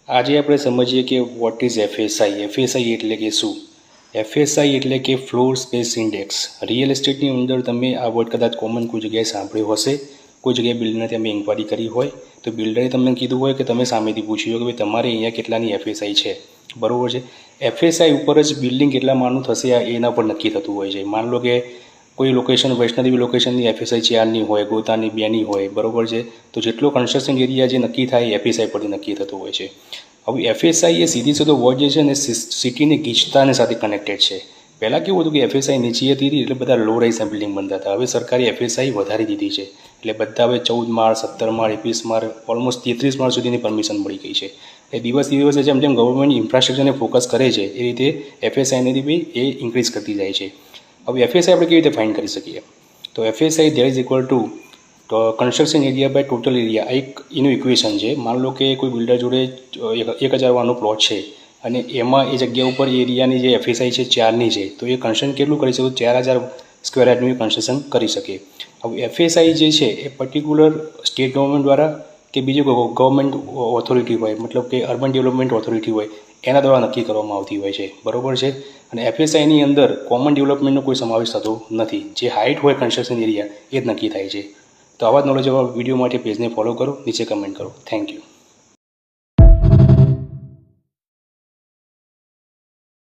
આજે આપણે સમજીએ કે વોટ ઇઝ એફએસઆઈ. એફએસઆઈ એટલે કે શું? એફએસઆઈ એટલે કે ફ્લોર સ્પેસ ઇન્ડેક્સ. રિયલ એસ્ટેટની અંદર તમે આ વર્ડ કદાચ કોમન કોઈ જગ્યાએ સાંભળ્યો હશે. કોઈ જગ્યાએ બિલ્ડરને તમે ઇન્ક્વાયરી કરી હોય તો બિલ્ડરે તમને કીધું હોય કે તમે સામેથી પૂછ્યું કે ભાઈ તમારે અહીંયા કેટલાની એફએસઆઈ છે, બરાબર છે. એફએસઆઈ ઉપર જ બિલ્ડિંગ કેટલા માળનું થશે એના પર નક્કી થતું હોય છે. માન લો કે કોઈ લોકેશન વૈષ્ણોદેવી લોકેશનની એફએસઆઈ 4ની હોય, ગોતાની 2ની હોય, બરાબર છે. તો જેટલો કન્સ્ટ્રક્શન એરિયા જે નક્કી થાય એફએસઆઈ પરથી નક્કી થતું હોય છે. હવે એફએસઆઈ એ સીધી સીધો વર્ડ જે છે ને સિટીની ગીચતાને સાથે કનેક્ટેડ છે. પહેલાં કેવું હતું કે એફએસઆઈ નીચી હતી એટલે બધા લો રાઇઝના બિલ્ડિંગ બનતા હતા. હવે સરકારે એફએસઆઈ વધારી દીધી છે એટલે બધા હવે 14 માળ, 17 માળ, 21 માળ, ઓલમોસ્ટ 33 માળ સુધીની પરમિશન મળી ગઈ છે. એ દિવસ દિવસે જેમ જેમ ગવર્મેન્ટ ઇન્ફ્રાસ્ટ્રક્ચરને ફોકસ કરે છે એ રીતે એફએસઆઈની બી એ ઇન્ક્રીઝ કરતી જાય છે. હવે એફએસઆઈ આપણે કેવી રીતે ફાઇન્ડ કરી શકીએ? તો FSI that is equal to construction area by total area. એક એનું ઇક્વેશન છે. માન લો કે કોઈ બિલ્ડર જોડે 1000 વાળનો પ્લોટ છે અને એમાં એ જગ્યા ઉપર એરિયાની જે એફએસઆઈ છે 4ની છે, તો એ કન્સ્ટ્રક્શન કેટલું કરી શકે? 4000 સ્ક્વેર યાર્ડનું એ કન્સ્ટ્રક્શન કરી શકે. હવે એફએસઆઈ જે છે એ પર્ટિક્યુલર સ્ટેટ ગવર્મેન્ટ દ્વારા કે બીજી કોઈ ગવર્મેન્ટ ઓથોરિટી હોય, મતલબ કે અર્બન ડેવલપમેન્ટ ઓથોરિટી હોય, એના દ્વારા નક્કી કરવામાં આવતી હોય છે, બરાબર છે. અને એફએસઆઈની અંદર કોમન ડેવલપમેન્ટનો કોઈ સમાવેશ થતો નથી. જે હાઇટ હોય કન્સ્ટ્રક્શન એરિયા એ જ નક્કી થાય છે. તો આવા જ નોલેજ વિડીયો માટે પેજને ફોલો કરો, નીચે કમેન્ટ કરો. Thank you.